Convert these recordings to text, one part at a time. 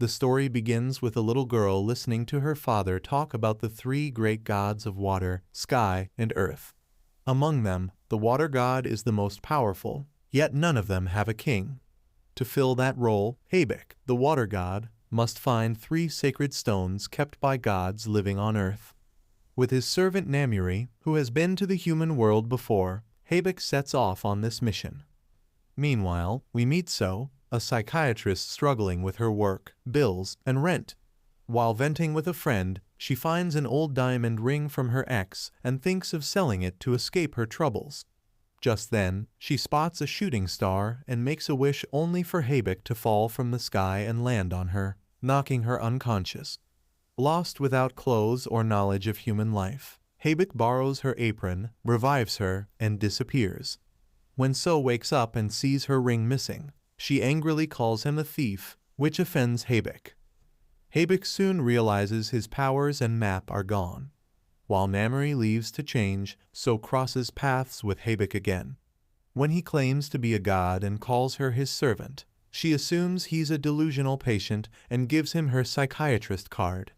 The story begins with a little girl listening to her father talk about the three great gods of water, sky, and earth. Among them, the water god is the most powerful, yet none of them have a king. To fill that role, Habik, the water god, must find 3 sacred stones kept by gods living on earth. With his servant Namuri, who has been to the human world before, Habik sets off on this mission. Meanwhile, we meet So, a psychiatrist struggling with her work, bills, and rent. While venting with a friend, she finds an old diamond ring from her ex and thinks of selling it to escape her troubles. Just then, she spots a shooting star and makes a wish only for Habik to fall from the sky and land on her, knocking her unconscious. Lost without clothes or knowledge of human life, Habik borrows her apron, revives her, and disappears. When So wakes up and sees her ring missing, she angrily calls him a thief, which offends Habik. Habik soon realizes his powers and map are gone. While Namuri leaves to change, So crosses paths with Habik again. When he claims to be a god and calls her his servant, she assumes he's a delusional patient and gives him her psychiatrist card.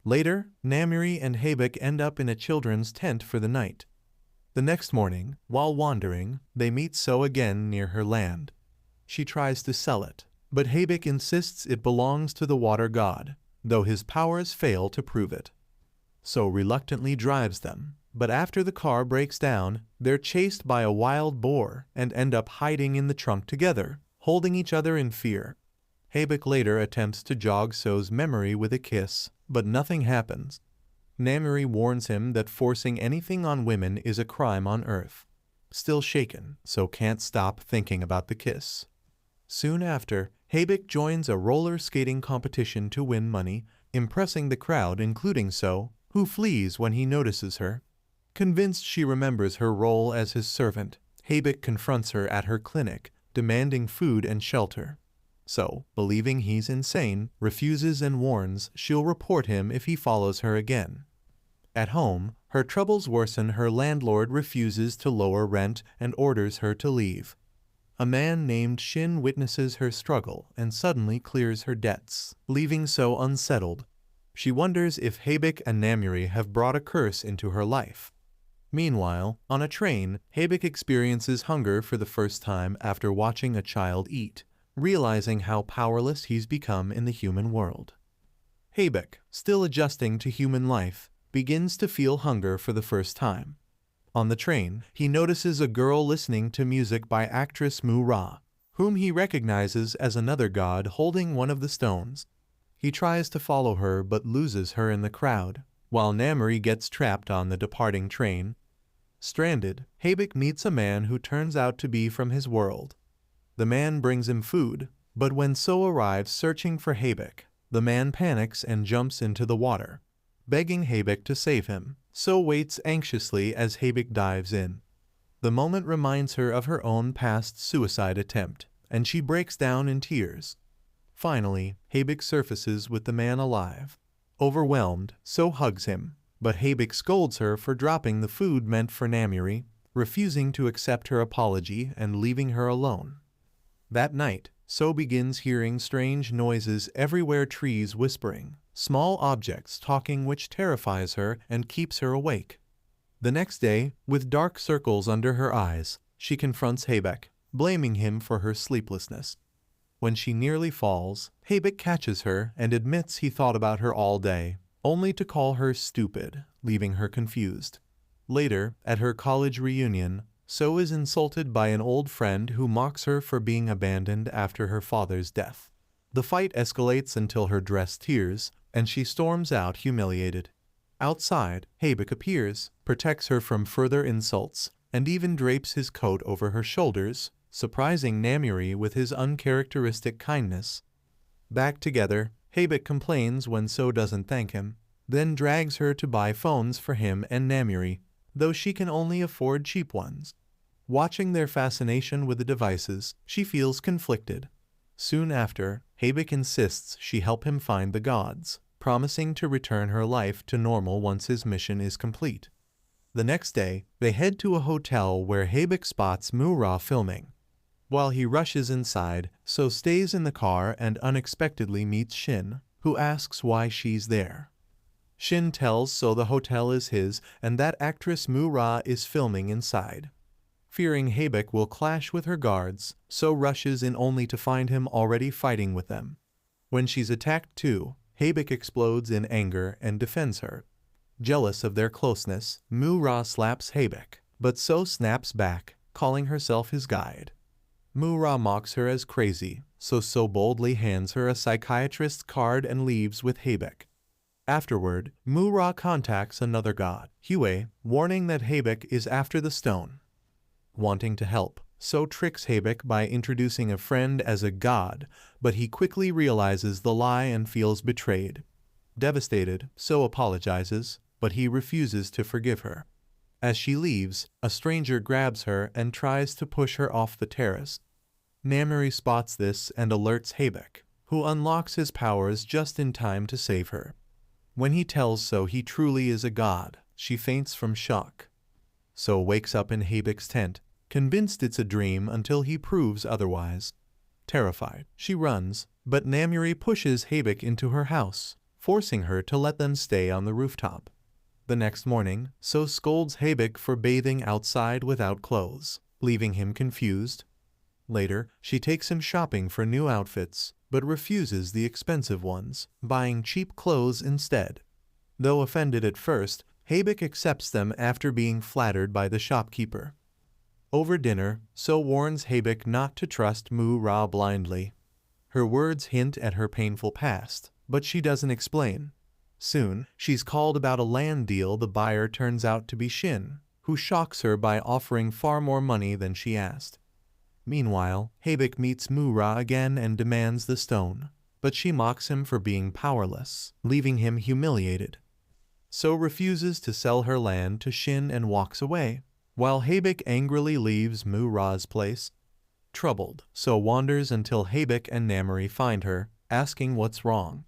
Later, Namuri and Habik end up in a children's tent for the night. The next morning, while wandering, they meet So again near her land. She tries to sell it, but Habik insists it belongs to the water god, though his powers fail to prove it. So reluctantly drives them, but after the car breaks down, they're chased by a wild boar and end up hiding in the trunk together, holding each other in fear. Habik later attempts to jog So's memory with a kiss, but nothing happens. Namuri warns him that forcing anything on women is a crime on Earth. Still shaken, So can't stop thinking about the kiss. Soon after, Habik joins a roller skating competition to win money, impressing the crowd including So, who flees when he notices her. Convinced she remembers her role as his servant, Habik confronts her at her clinic, demanding food and shelter. So, believing he's insane, refuses and warns she'll report him if he follows her again. At home, her troubles worsen. Her landlord refuses to lower rent and orders her to leave. A man named Shin witnesses her struggle and suddenly clears her debts, leaving So unsettled. She wonders if Habik and Namuri have brought a curse into her life. Meanwhile, on a train, Habik experiences hunger for the first time after watching a child eat, realizing how powerless he's become in the human world. Habik, still adjusting to human life, begins to feel hunger for the first time. On the train, he notices a girl listening to music by actress Mu-Ra, whom he recognizes as another god holding one of the stones. He tries to follow her but loses her in the crowd, while Namuri gets trapped on the departing train. Stranded, Habik meets a man who turns out to be from his world. The man brings him food, but when So arrives searching for Habik, the man panics and jumps into the water. Begging Habik to save him, So waits anxiously as Habik dives in. The moment reminds her of her own past suicide attempt, and she breaks down in tears. Finally, Habik surfaces with the man alive. Overwhelmed, So hugs him, but Habik scolds her for dropping the food meant for Namuri, refusing to accept her apology and leaving her alone. That night, So begins hearing strange noises everywhere, trees whispering, small objects talking, which terrifies her and keeps her awake. The next day, with dark circles under her eyes, she confronts Habik, blaming him for her sleeplessness. When she nearly falls, Habik catches her and admits he thought about her all day, only to call her stupid, leaving her confused. Later, at her college reunion, So is insulted by an old friend who mocks her for being abandoned after her father's death. The fight escalates until her dress tears, and she storms out humiliated. Outside, Habik appears, protects her from further insults, and even drapes his coat over her shoulders, surprising Namuri with his uncharacteristic kindness. Back together, Habik complains when So doesn't thank him, then drags her to buy phones for him and Namuri, though she can only afford cheap ones. Watching their fascination with the devices, she feels conflicted. Soon after, Habik insists she help him find the gods, promising to return her life to normal once his mission is complete. The next day, they head to a hotel where Habik spots Mu-Ra filming. While he rushes inside, So stays in the car and unexpectedly meets Shin, who asks why she's there. Shin tells So the hotel is his and that actress Mu-ra is filming inside. Fearing Haebek will clash with her guards, So rushes in only to find him already fighting with them. When she's attacked too, Haebek explodes in anger and defends her. Jealous of their closeness, Mu-ra slaps Haebek, but So snaps back, calling herself his guide. Mu-ra mocks her as crazy, So boldly hands her a psychiatrist's card and leaves with Haebek. Afterward, Mu-ra contacts another god, Hue, warning that Haebek is after the stone. Wanting to help, So tricks Haebek by introducing a friend as a god, but he quickly realizes the lie and feels betrayed. Devastated, So apologizes, but he refuses to forgive her. As she leaves, a stranger grabs her and tries to push her off the terrace. Namiri spots this and alerts Haebek, who unlocks his powers just in time to save her. When he tells So he truly is a god, she faints from shock. So wakes up in Haebek's tent, convinced it's a dream until he proves otherwise. Terrified, she runs, but Namiri pushes Haebek into her house, forcing her to let them stay on the rooftop. The next morning, So scolds Haebek for bathing outside without clothes, leaving him confused. Later, she takes him shopping for new outfits, but refuses the expensive ones, buying cheap clothes instead. Though offended at first, Haebek accepts them after being flattered by the shopkeeper. Over dinner, So warns Haebek not to trust Mu-ra blindly. Her words hint at her painful past, but she doesn't explain. Soon, she's called about a land deal. The buyer turns out to be Shin, who shocks her by offering far more money than she asked. Meanwhile, Haebek meets Mu-ra again and demands the stone, but she mocks him for being powerless, leaving him humiliated. So refuses to sell her land to Shin and walks away, while Haebek angrily leaves Mu-ra's place. Troubled, So wanders until Haebek and Namiri find her, asking what's wrong.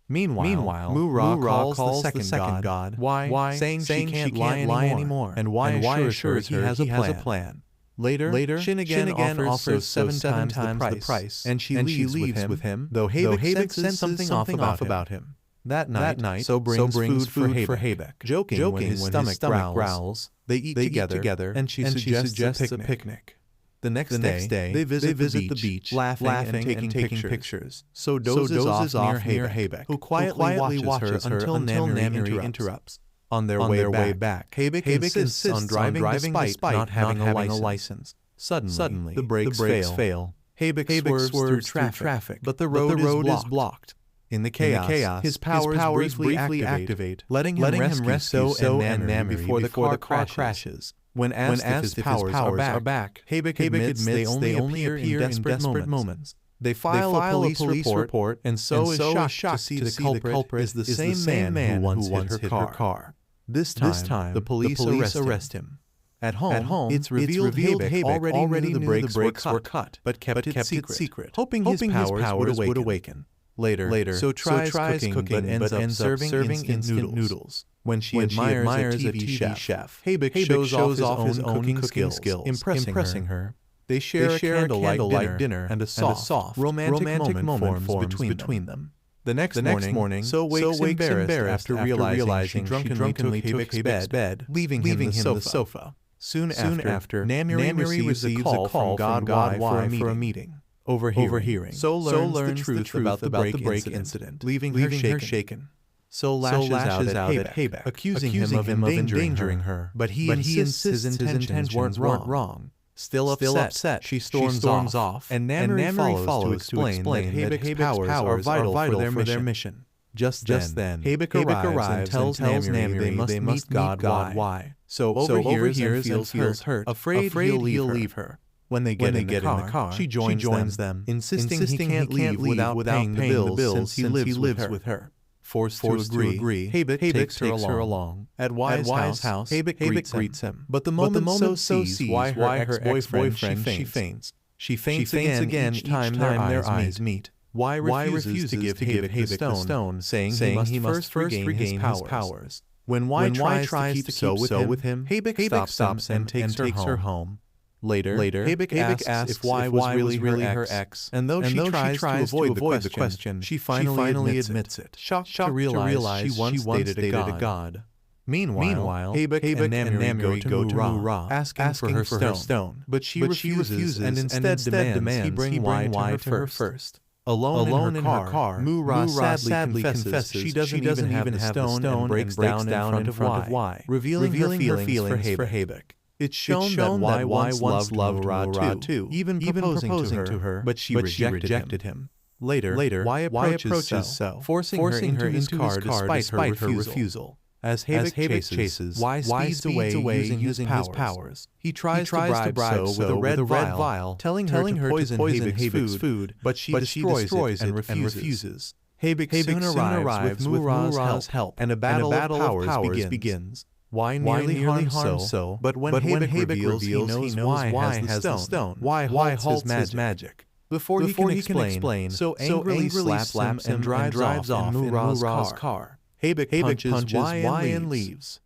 Meanwhile, Mu-ra calls the second god, why, saying she can't lie anymore, and why assures her he has a plan. Later, Shin again offers seven times the price, and she leaves with him, though Haebek senses something off about him. That night, So brings food for Haebek, joking when his stomach growls. They eat together, and she suggests a picnic. The next day, they visit the beach, laughing and taking pictures. So dozes off near Haebek, who quietly watches her until Namiri interrupts. On their way back, Haebek insists on driving despite not having a license. Suddenly, the brakes fail. Haebek swerves through traffic, but the road is blocked. In the chaos, his powers briefly activate, letting him rescue So and Namiri before the car crashes. When asked if his powers are back, Haebek admits they only appear in desperate moments. They file a police report, and So is shocked to see the culprit is the same man who once hit her car. This time, the police arrest him. At home, it's revealed Haebek already knew the brakes were cut, but kept it secret, hoping his powers would awaken. Later, So tries cooking but ends up serving instant noodles. When she admires a TV chef, Haebek shows off his own cooking skills, impressing her. They share a candlelight dinner, and a soft, romantic moment forms between them. The next morning, So wakes embarrassed after realizing she drunkenly took Haebek's bed, leaving him the sofa. Soon after, Namiri receives a call from God Y for a meeting. Overhearing, So learns the truth about the brake incident, leaving her shaken. So lashes out at Haebek, accusing him of endangering her, but he insists his intentions weren't wrong. Still upset, she storms off, and Namiri follows to explain that Haebek's powers are vital for their mission. Just then, Haebek arrives and tells Namiri they must meet God Y. So overhears and feels hurt, afraid he'll leave her. When they get in the car, she joins them, insisting he can't leave without paying the bills since he lives with her. Forced to agree, Haebek takes her along. At Y's house, Haebek greets him. But the moment So sees why her ex-boyfriend, she faints. She faints again each time their eyes meet. Y refuses to give Haebek the stone, saying he must first regain his powers. When Y tries to keep So with him, Haebek stops and takes her home. Later, Habik asks if Y was really her ex, and though she tries to avoid the question, she finally admits it, shocked to realize she once dated a god. Meanwhile, Habik and Namiri go to Mu-Ra, asking for her stone, but she refuses and instead demands he bring Y to her first. Alone in her car, Mu-Ra sadly confesses she doesn't even have the stone and breaks down in front of Y, revealing her feelings for Habik. It's shown that Y once loved Mu-Ra too, even proposing to her, but she rejected him. Later, Y approaches So, forcing her into his car despite her refusal. As Habik chases, Y speeds away using his powers. He tries to bribe So with a red vial, telling her to poison Habik's food, but she destroys it and refuses. Habik soon arrives with Mu-Ra's help, and a battle of powers begins. Y nearly harms So, but when Habik reveals he knows Y has the stone, Y halts his magic. Before he can explain, So angrily slaps him and drives off in Mu-Ra's car. Habik punches Y and leaves.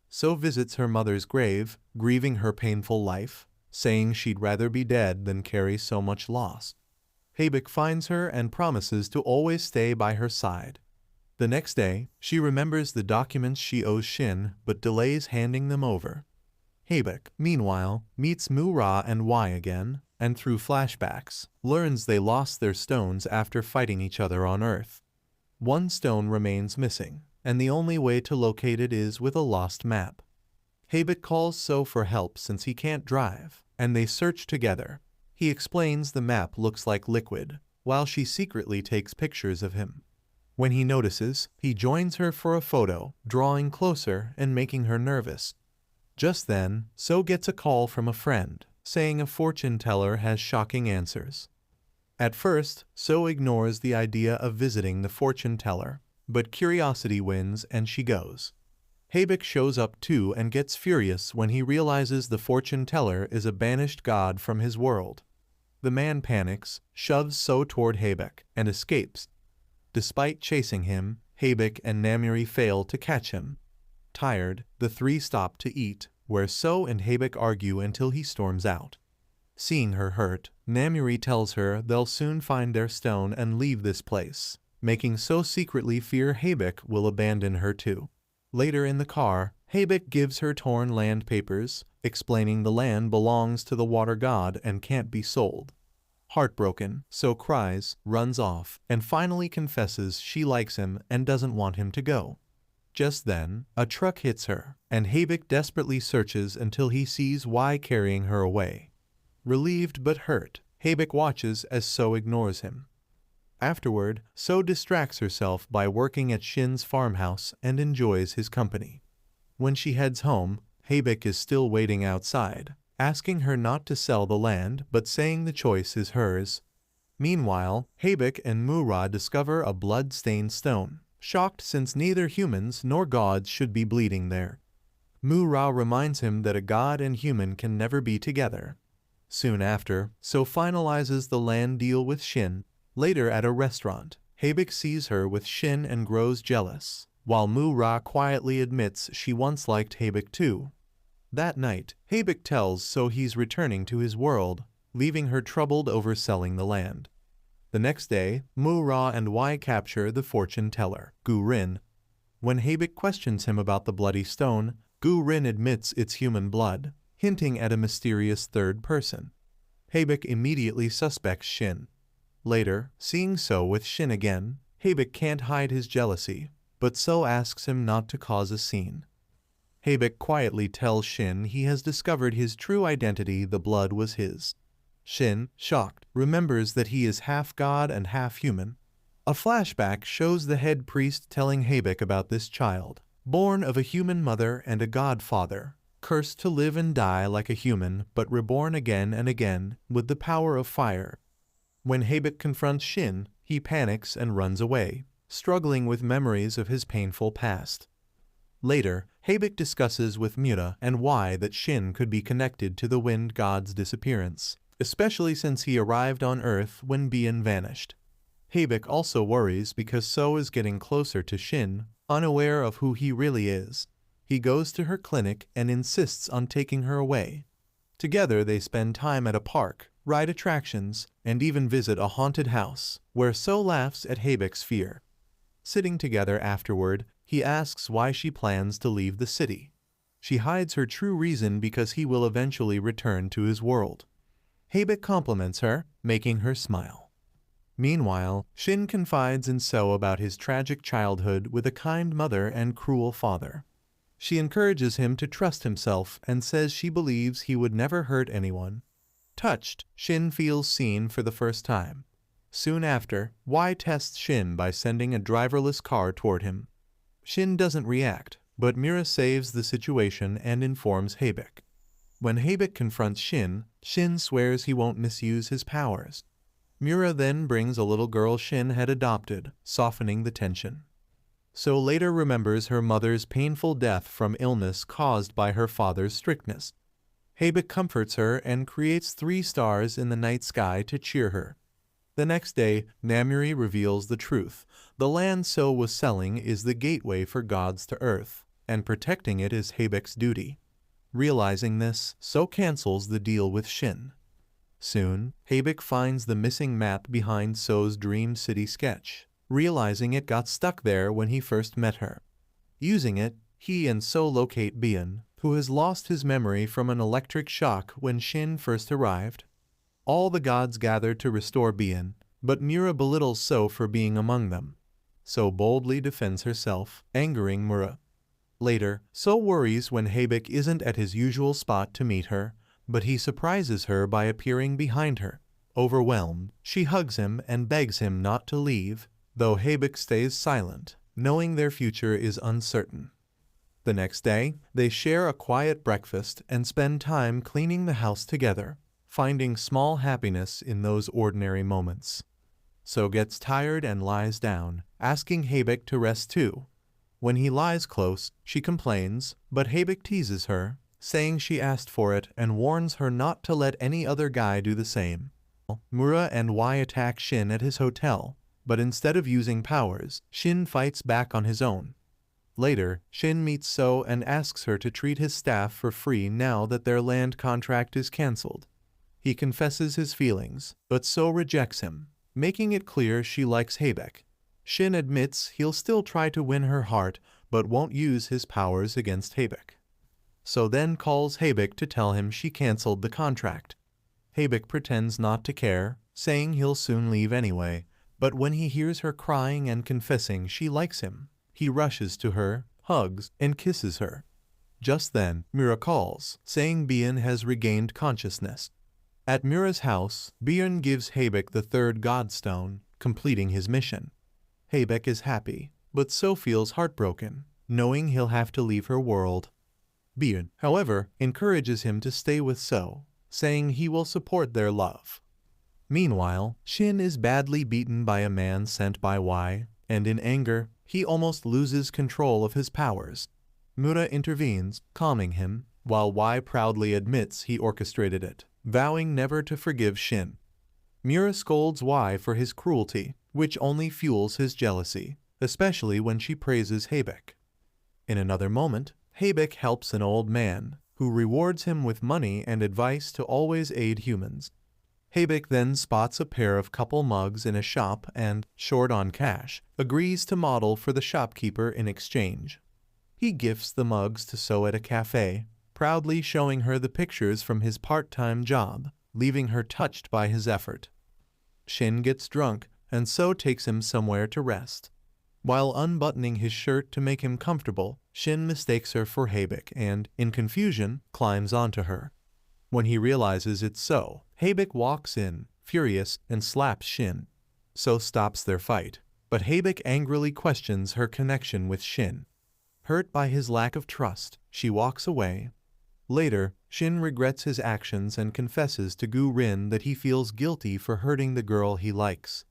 So visits her mother's grave, grieving her painful life, saying she'd rather be dead than carry so much loss. Habik finds her and promises to always stay by her side. The next day, she remembers the documents she owes Shin but delays handing them over. Habik, meanwhile, meets Mu-Ra and Y again, and through flashbacks, learns they lost their stones after fighting each other on Earth. One stone remains missing, and the only way to locate it is with a lost map. Habik calls So for help since he can't drive, and they search together. He explains the map looks like liquid, while she secretly takes pictures of him. When he notices, he joins her for a photo, drawing closer and making her nervous. Just then, So gets a call from a friend, saying a fortune teller has shocking answers. At first, So ignores the idea of visiting the fortune teller, but curiosity wins and she goes. Habik shows up too and gets furious when he realizes the fortune teller is a banished god from his world. The man panics, shoves So toward Habik, and escapes. Despite chasing him, Habik and Namiri fail to catch him. Tired, the three stop to eat, where So and Habik argue until he storms out. Seeing her hurt, Namiri tells her they'll soon find their stone and leave this place, making So secretly fear Habik will abandon her too. Later in the car, Habik gives her torn land papers, explaining the land belongs to the water god and can't be sold. Heartbroken, So cries, runs off, and finally confesses she likes him and doesn't want him to go. Just then, a truck hits her, and Habik desperately searches until he sees Y carrying her away. Relieved but hurt, Habik watches as So ignores him. Afterward, So distracts herself by working at Shin's farmhouse and enjoys his company. When she heads home, Habik is still waiting outside, asking her not to sell the land but saying the choice is hers. Meanwhile, Habik and Mu-Ra discover a blood-stained stone, shocked since neither humans nor gods should be bleeding there. Mu-Ra reminds him that a god and human can never be together. Soon after, So finalizes the land deal with Shin. Later at a restaurant, Habik sees her with Shin and grows jealous, while Mu-Ra quietly admits she once liked Habik too. That night, Habik tells So he's returning to his world, leaving her troubled over selling the land. The next day, Mu-Ra and Y capture the fortune teller, Gu-Rin. When Habik questions him about the bloody stone, Gu-Rin admits it's human blood, hinting at a mysterious third person. Habik immediately suspects Shin. Later, seeing So with Shin again, Habik can't hide his jealousy, but So asks him not to cause a scene. Habik quietly tells Shin he has discovered his true identity, the blood was his. Shin, shocked, remembers that he is half god and half human. A flashback shows the head priest telling Habik about this child, born of a human mother and a god father, cursed to live and die like a human but reborn again and again with the power of fire. When Habik confronts Shin, he panics and runs away, struggling with memories of his painful past. Later, Habik discusses with Muta and Y that Shin could be connected to the wind god's disappearance, especially since he arrived on Earth when Bien vanished. Habik also worries because So is getting closer to Shin, unaware of who he really is. He goes to her clinic and insists on taking her away. Together they spend time at a park, ride attractions, and even visit a haunted house, where So laughs at Habek's fear. Sitting together afterward, he asks why she plans to leave the city. She hides her true reason because he will eventually return to his world. Habek compliments her, making her smile. Meanwhile, Shin confides in So about his tragic childhood with a kind mother and cruel father. She encourages him to trust himself and says she believes he would never hurt anyone. Touched, Shin feels seen for the first time. Soon after, Y tests Shin by sending a driverless car toward him. Shin doesn't react, but Mira saves the situation and informs Habek. When Habek confronts Shin, Shin swears he won't misuse his powers. Mira then brings a little girl Shin had adopted, softening the tension. So later remembers her mother's painful death from illness caused by her father's strictness. Habek comforts her and creates 3 stars in the night sky to cheer her. The next day, Namuri reveals the truth. The land So was selling is the gateway for gods to Earth, and protecting it is Habek's duty. Realizing this, So cancels the deal with Shin. Soon, Habek finds the missing map behind So's Dream City sketch, realizing it got stuck there when he first met her. Using it, he and So locate Bien, who has lost his memory from an electric shock when Shin first arrived. All the gods gather to restore Bien, but Mura belittles So for being among them. So boldly defends herself, angering Mura. Later, So worries when Habek isn't at his usual spot to meet her, but he surprises her by appearing behind her. Overwhelmed, she hugs him and begs him not to leave, though Habek stays silent, knowing their future is uncertain. The next day, they share a quiet breakfast and spend time cleaning the house together, finding small happiness in those ordinary moments. So gets tired and lies down, asking Habek to rest too. When he lies close, she complains, but Habek teases her, saying she asked for it and warns her not to let any other guy do the same. Mura and Y attack Shin at his hotel, but instead of using powers, Shin fights back on his own. Later, Shin meets So and asks her to treat his staff for free now that their land contract is cancelled. He confesses his feelings, but So rejects him, making it clear she likes Habek. Shin admits he'll still try to win her heart, but won't use his powers against Habek. So then calls Habek to tell him she cancelled the contract. Habek pretends not to care, saying he'll soon leave anyway, but when he hears her crying and confessing she likes him, he rushes to her, hugs, and kisses her. Just then, Mira calls, saying Bien has regained consciousness. At Mira's house, Bien gives Habek the 3rd Godstone, completing his mission. Habek is happy, but So feels heartbroken, knowing he'll have to leave her world. Bien, however, encourages him to stay with So, saying he will support their love. Meanwhile, Shin is badly beaten by a man sent by Y, and in anger, he almost loses control of his powers. Mura intervenes, calming him, while Y proudly admits he orchestrated it, vowing never to forgive Shin. Mura scolds Y for his cruelty, which only fuels his jealousy, especially when she praises Habek. In another moment, Habek helps an old man, who rewards him with money and advice to always aid humans. Habek then spots a pair of couple mugs in a shop and, short on cash, agrees to model for the shopkeeper in exchange. He gifts the mugs to So at a cafe, proudly showing her the pictures from his part-time job, leaving her touched by his effort. Shin gets drunk, and So takes him somewhere to rest. While unbuttoning his shirt to make him comfortable, Shin mistakes her for Habek and, in confusion, climbs onto her. When he realizes it's So, Habek walks in, furious, and slaps Shin. So stops their fight, but Habek angrily questions her connection with Shin. Hurt by his lack of trust, she walks away. Later, Shin regrets his actions and confesses to Gu Rin that he feels guilty for hurting the girl he likes.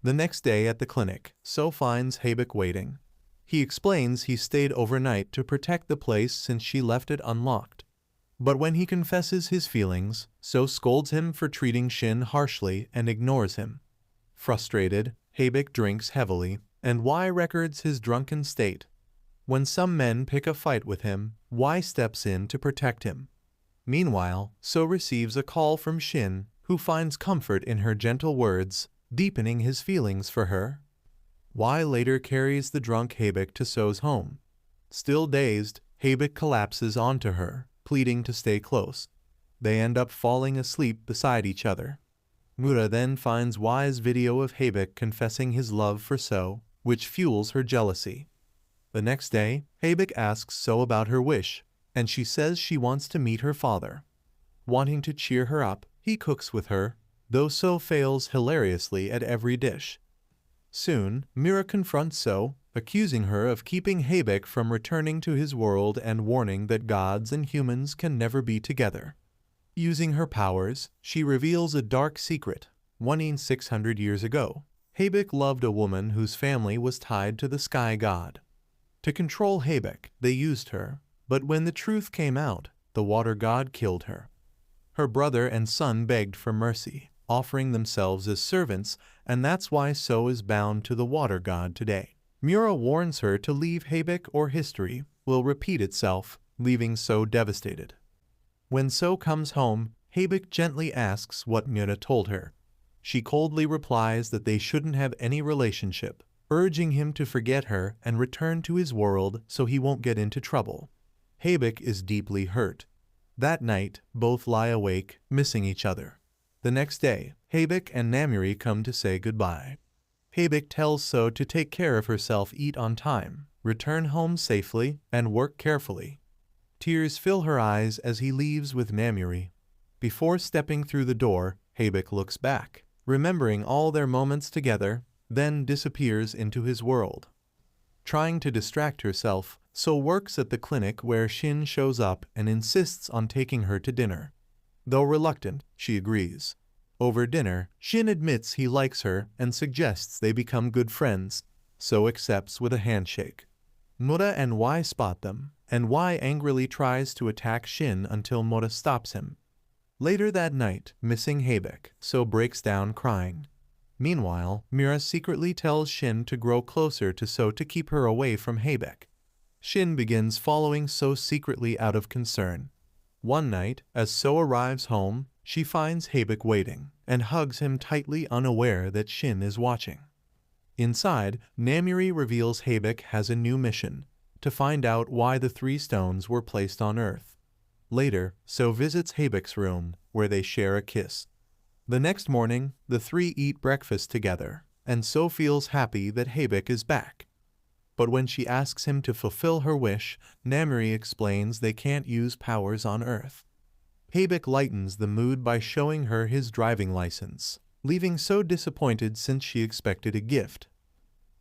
The next day at the clinic, So finds Habek waiting. He explains he stayed overnight to protect the place since she left it unlocked. But when he confesses his feelings, So scolds him for treating Shin harshly and ignores him. Frustrated, Habek drinks heavily, and Y records his drunken state. When some men pick a fight with him, Y steps in to protect him. Meanwhile, So receives a call from Shin, who finds comfort in her gentle words, deepening his feelings for her. Y later carries the drunk Habik to So's home. Still dazed, Habik collapses onto her, pleading to stay close. They end up falling asleep beside each other. Mura then finds Y's video of Habik confessing his love for So, which fuels her jealousy. The next day, Habik asks So about her wish, and she says she wants to meet her father. Wanting to cheer her up, he cooks with her, though So fails hilariously at every dish. Soon, Mira confronts So, accusing her of keeping Habik from returning to his world and warning that gods and humans can never be together. Using her powers, she reveals a dark secret. 600 years ago, Habik loved a woman whose family was tied to the sky god. To control Habik, they used her, but when the truth came out, the water god killed her. Her brother and son begged for mercy, offering themselves as servants, and that's why So is bound to the water god today. Mura warns her to leave Habik or history will repeat itself, leaving So devastated. When So comes home, Habik gently asks what Mura told her. She coldly replies that they shouldn't have any relationship, urging him to forget her and return to his world so he won't get into trouble. Habik is deeply hurt. That night, both lie awake, missing each other. The next day, Habik and Namiri come to say goodbye. Habik tells So to take care of herself, eat on time, return home safely, and work carefully. Tears fill her eyes as he leaves with Namiri. Before stepping through the door, Habik looks back, remembering all their moments together, then disappears into his world. Trying to distract herself, So works at the clinic where Shin shows up and insists on taking her to dinner. Though reluctant, she agrees. Over dinner, Shin admits he likes her and suggests they become good friends. So accepts with a handshake. Mura and Y spot them, and Y angrily tries to attack Shin until Mura stops him. Later that night, missing Habik, So breaks down crying. Meanwhile, Mira secretly tells Shin to grow closer to So to keep her away from Habik. Shin begins following So secretly out of concern. One night, as So arrives home, she finds Habik waiting and hugs him tightly, unaware that Shin is watching. Inside, Namiri reveals Habik has a new mission, to find out why the 3 stones were placed on Earth. Later, So visits Habik's room, where they share a kiss. The next morning, the 3 eat breakfast together, and So feels happy that Habik is back. But when she asks him to fulfill her wish, Namiri explains they can't use powers on Earth. Habik lightens the mood by showing her his driving license, leaving So disappointed since she expected a gift.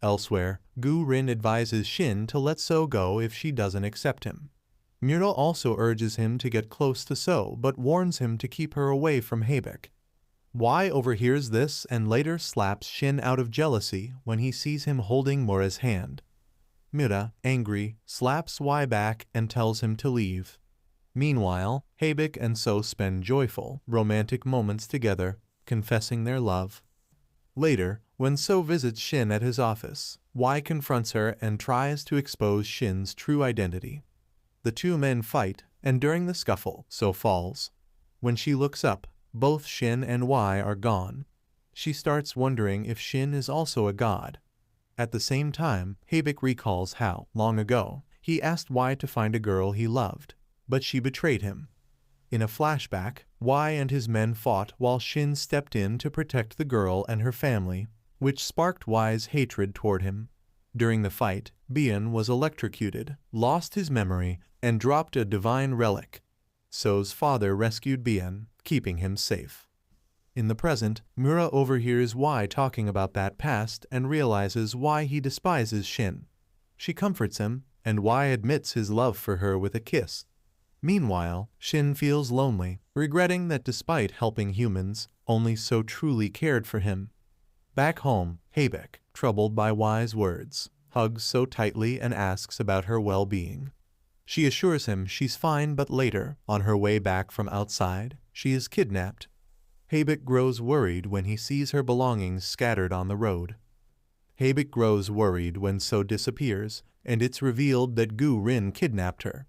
Elsewhere, Gu-rin advises Shin to let So go if she doesn't accept him. Mura also urges him to get close to So, but warns him to keep her away from Habik. Y overhears this and later slaps Shin out of jealousy when he sees him holding Mura's hand. Mura, angry, slaps Y back and tells him to leave. Meanwhile, Habik and So spend joyful, romantic moments together, confessing their love. Later, when So visits Shin at his office, Y confronts her and tries to expose Shin's true identity. The 2 men fight, and during the scuffle, So falls. When she looks up, both Shin and Y are gone. She starts wondering if Shin is also a god. At the same time, Habik recalls how, long ago, he asked Y to find a girl he loved, but she betrayed him. In a flashback, Y and his men fought while Shin stepped in to protect the girl and her family, which sparked Y's hatred toward him. During the fight, Bian was electrocuted, lost his memory, and dropped a divine relic. So's father rescued Bian, keeping him safe. In the present, Mura overhears Y talking about that past and realizes why he despises Shin. She comforts him, and Y admits his love for her with a kiss. Meanwhile, Shin feels lonely, regretting that despite helping humans, only So truly cared for him. Back home, Habik, troubled by Y's words, hugs So tightly and asks about her well-being. She assures him she's fine, but later, on her way back from outside, she is kidnapped. Habik grows worried when he sees her belongings scattered on the road. Habik grows worried when So disappears, and it's revealed that Gu-rin kidnapped her.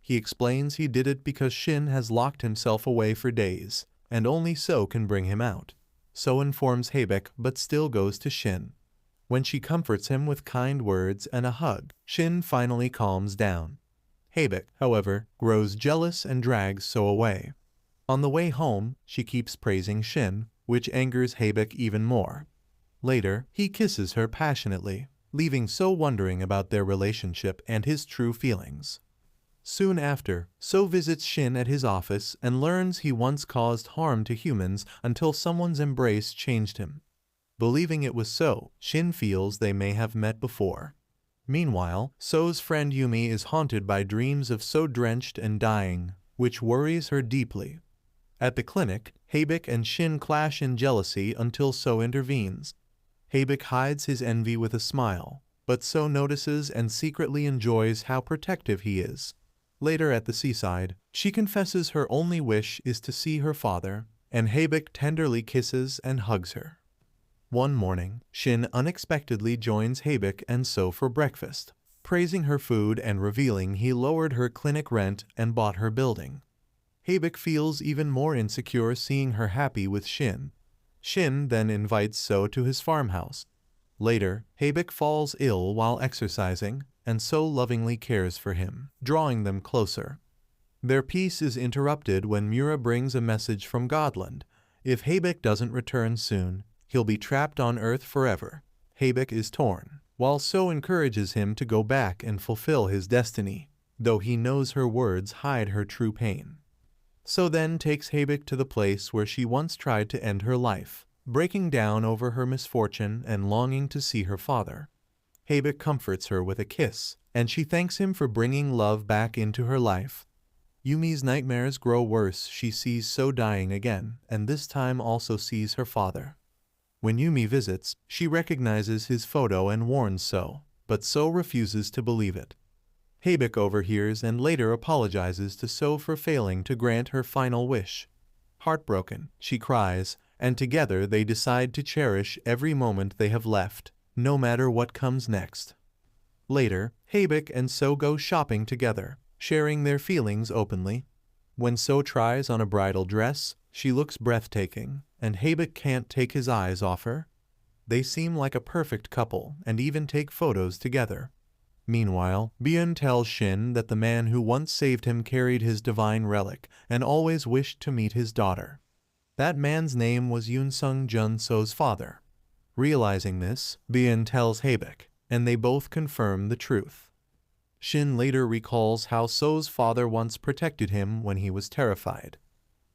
He explains he did it because Shin has locked himself away for days, and only So can bring him out. So informs Haebek but still goes to Shin. When she comforts him with kind words and a hug, Shin finally calms down. Haebek, however, grows jealous and drags So away. On the way home, she keeps praising Shin, which angers Haebek even more. Later, he kisses her passionately, leaving So wondering about their relationship and his true feelings. Soon after, So visits Shin at his office and learns he once caused harm to humans until someone's embrace changed him. Believing it was So, Shin feels they may have met before. Meanwhile, So's friend Yumi is haunted by dreams of So drenched and dying, which worries her deeply. At the clinic, Haebek and Shin clash in jealousy until So intervenes. Haebek hides his envy with a smile, but So notices and secretly enjoys how protective he is. Later at the seaside, she confesses her only wish is to see her father, and Haebek tenderly kisses and hugs her. One morning, Shin unexpectedly joins Haebek and So for breakfast, praising her food and revealing he lowered her clinic rent and bought her building. Haebek feels even more insecure seeing her happy with Shin. Shin then invites So to his farmhouse. Later, Haebek falls ill while exercising, and So lovingly cares for him, drawing them closer. Their peace is interrupted when Mura brings a message from Godland. If Haebek doesn't return soon, he'll be trapped on Earth forever. Haebek is torn, while So encourages him to go back and fulfill his destiny, though he knows her words hide her true pain. So then takes Haebek to the place where she once tried to end her life, breaking down over her misfortune and longing to see her father. Haebek comforts her with a kiss, and she thanks him for bringing love back into her life. Yumi's nightmares grow worse. She sees So dying again, and this time also sees her father. When Yumi visits, she recognizes his photo and warns So, but So refuses to believe it. Haebek overhears and later apologizes to So for failing to grant her final wish. Heartbroken, she cries, and together they decide to cherish every moment they have left, no matter what comes next. Later, Haebek and So go shopping together, sharing their feelings openly. When So tries on a bridal dress, she looks breathtaking, and Haebek can't take his eyes off her. They seem like a perfect couple and even take photos together. Meanwhile, Byun tells Shin that the man who once saved him carried his divine relic and always wished to meet his daughter. That man's name was Yoon-sung Jun, So's father. Realizing this, Byun tells Haebek, and they both confirm the truth. Shin later recalls how So's father once protected him when he was terrified.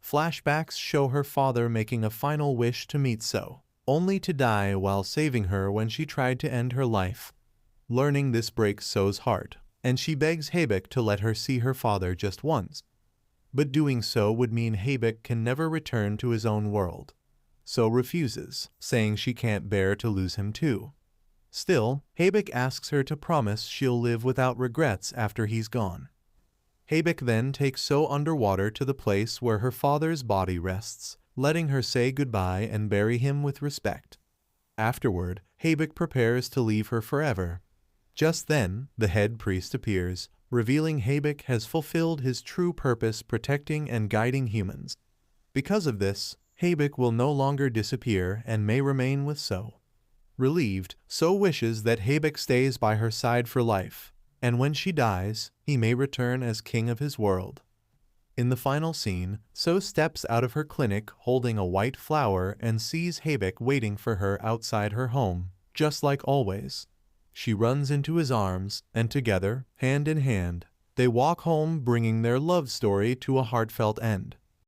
Flashbacks show her father making a final wish to meet So, only to die while saving her when she tried to end her life. Learning this breaks So's heart, and she begs Haebek to let her see her father just once. But doing so would mean Haebek can never return to his own world. So refuses, saying she can't bear to lose him too. Still, Haebek asks her to promise she'll live without regrets after he's gone. Haebek then takes So underwater to the place where her father's body rests, letting her say goodbye and bury him with respect. Afterward, Haebek prepares to leave her forever. Just then, the head priest appears, revealing Haebek has fulfilled his true purpose protecting and guiding humans. Because of this, Haebek will no longer disappear and may remain with So. Relieved, So wishes that Haebek stays by her side for life, and when she dies, he may return as king of his world. In the final scene, So steps out of her clinic holding a white flower and sees Haebek waiting for her outside her home, just like always. She runs into his arms, and together, hand in hand, they walk home bringing their love story to a heartfelt end.